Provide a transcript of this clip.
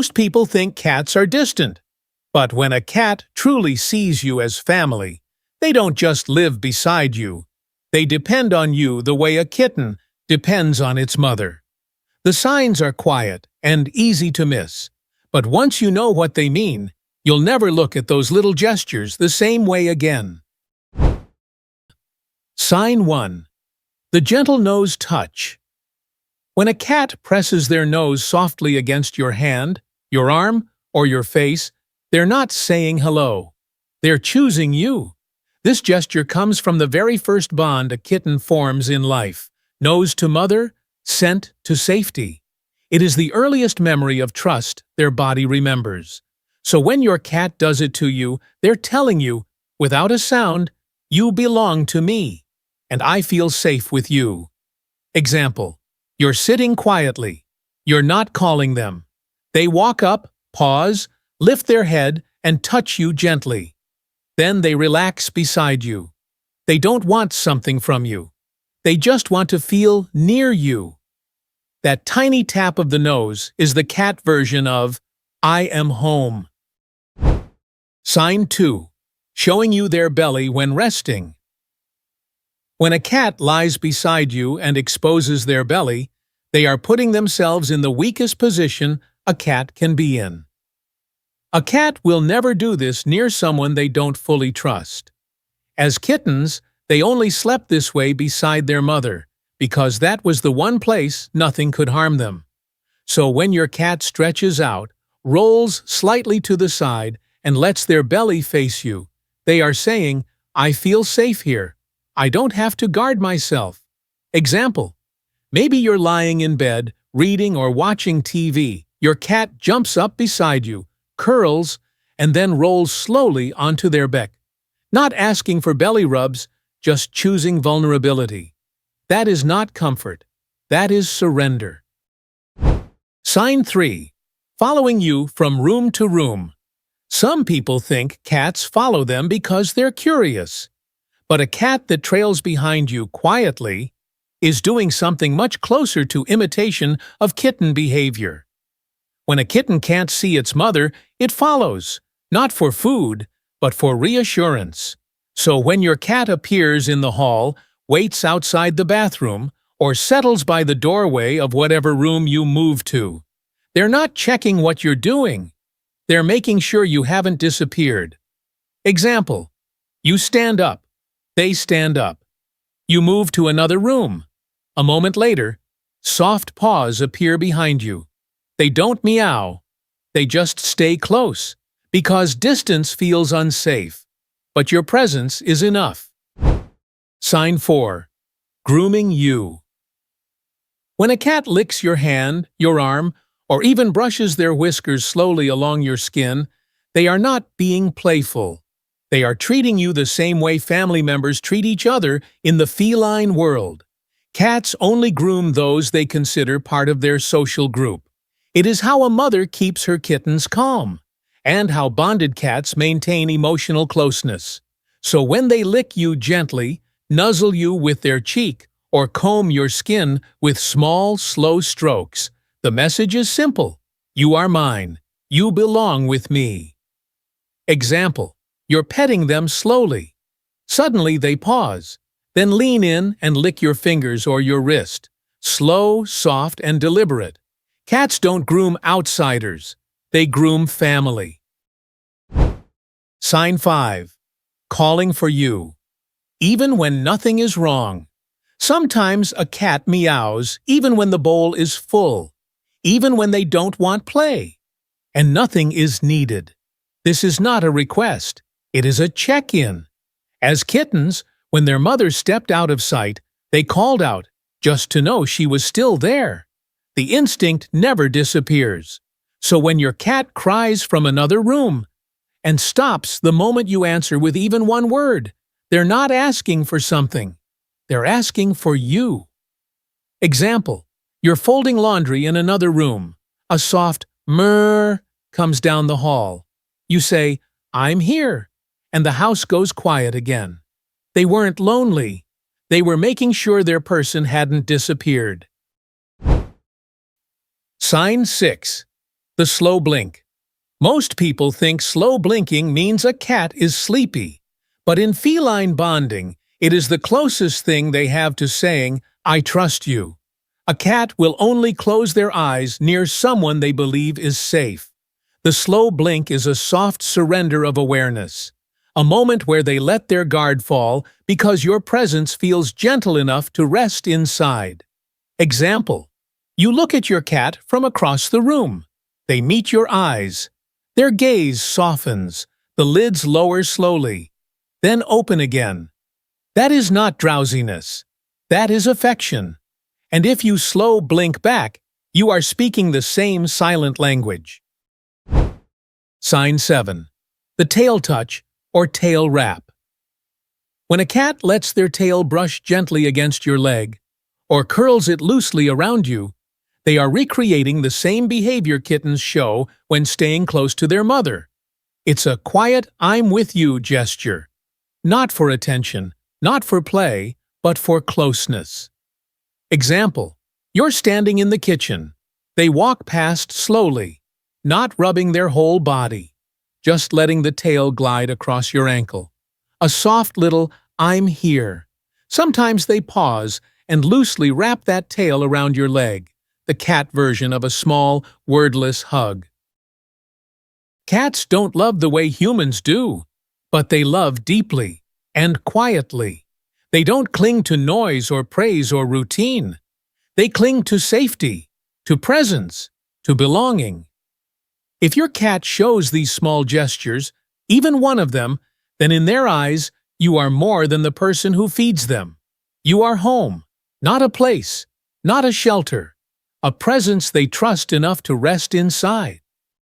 Most people think cats are distant. But when a cat truly sees you as family, they don't just live beside you. They depend on you the way a kitten depends on its mother. The signs are quiet and easy to miss, but once you know what they mean, you'll never look at those little gestures the same way again. Sign 1. The gentle nose touch. When a cat presses their nose softly against your hand, your arm, or your face, they're not saying hello. They're choosing you. This gesture comes from the very first bond a kitten forms in life. Nose to mother, scent to safety. It is the earliest memory of trust their body remembers. So when your cat does it to you, they're telling you, without a sound, you belong to me, and I feel safe with you. Example: you're sitting quietly. You're not calling them. They walk up, pause, lift their head, and touch you gently. Then they relax beside you. They don't want something from you. They just want to feel near you. That tiny tap of the nose is the cat version of "I am home." Sign 2. Showing you their belly when resting. When a cat lies beside you and exposes their belly, they are putting themselves in the weakest position a cat can be in. A cat will never do this near someone they don't fully trust. As kittens, they only slept this way beside their mother, because that was the one place nothing could harm them. So when your cat stretches out, rolls slightly to the side, and lets their belly face you, they are saying, "I feel safe here. I don't have to guard myself." Example: maybe you're lying in bed, reading or watching TV. Your cat jumps up beside you, curls, and then rolls slowly onto their back. Not asking for belly rubs, just choosing vulnerability. That is not comfort. That is surrender. Sign 3. Following you from room to room. Some people think cats follow them because they're curious. But a cat that trails behind you quietly is doing something much closer to imitation of kitten behavior. When a kitten can't see its mother, it follows, not for food, but for reassurance. So when your cat appears in the hall, waits outside the bathroom, or settles by the doorway of whatever room you move to, they're not checking what you're doing. They're making sure you haven't disappeared. Example: you stand up. They stand up. You move to another room. A moment later, soft paws appear behind you. They don't meow. They just stay close, because distance feels unsafe. But your presence is enough. Sign 4. Grooming you. When a cat licks your hand, your arm, or even brushes their whiskers slowly along your skin, they are not being playful. They are treating you the same way family members treat each other in the feline world. Cats only groom those they consider part of their social group. It is how a mother keeps her kittens calm, and how bonded cats maintain emotional closeness. So when they lick you gently, nuzzle you with their cheek, or comb your skin with small, slow strokes, the message is simple: you are mine. You belong with me. Example: you're petting them slowly. Suddenly they pause, then lean in and lick your fingers or your wrist. Slow, soft, and deliberate. Cats don't groom outsiders. They groom family. Sign 5. Calling for you. Even when nothing is wrong. Sometimes a cat meows even when the bowl is full, even when they don't want play, and nothing is needed. This is not a request. It is a check-in. As kittens, when their mother stepped out of sight, they called out, just to know she was still there. The instinct never disappears. So when your cat cries from another room and stops the moment you answer with even one word, they're not asking for something. They're asking for you. Example: you're folding laundry in another room. A soft murr comes down the hall. You say, "I'm here," and the house goes quiet again. They weren't lonely. They were making sure their person hadn't disappeared. Sign 6. The slow blink. Most people think slow blinking means a cat is sleepy, but in feline bonding, it is the closest thing they have to saying, "I trust you." A cat will only close their eyes near someone they believe is safe. The slow blink is a soft surrender of awareness, a moment where they let their guard fall because your presence feels gentle enough to rest inside. Example: you look at your cat from across the room. They meet your eyes. Their gaze softens, the lids lower slowly, then open again. That is not drowsiness. That is affection. And if you slow blink back, you are speaking the same silent language. Sign 7. The tail touch or tail wrap. When a cat lets their tail brush gently against your leg or curls it loosely around you, they are recreating the same behavior kittens show when staying close to their mother. It's a quiet "I'm with you" gesture. Not for attention, not for play, but for closeness. Example: you're standing in the kitchen. They walk past slowly, not rubbing their whole body, just letting the tail glide across your ankle. A soft little "I'm here." Sometimes they pause and loosely wrap that tail around your leg, the cat version of a small, wordless hug. Cats don't love the way humans do, but they love deeply and quietly. They don't cling to noise or praise or routine. They cling to safety, to presence, to belonging. If your cat shows these small gestures, even one of them, then in their eyes, you are more than the person who feeds them. You are home, not a place, not a shelter, a presence they trust enough to rest inside.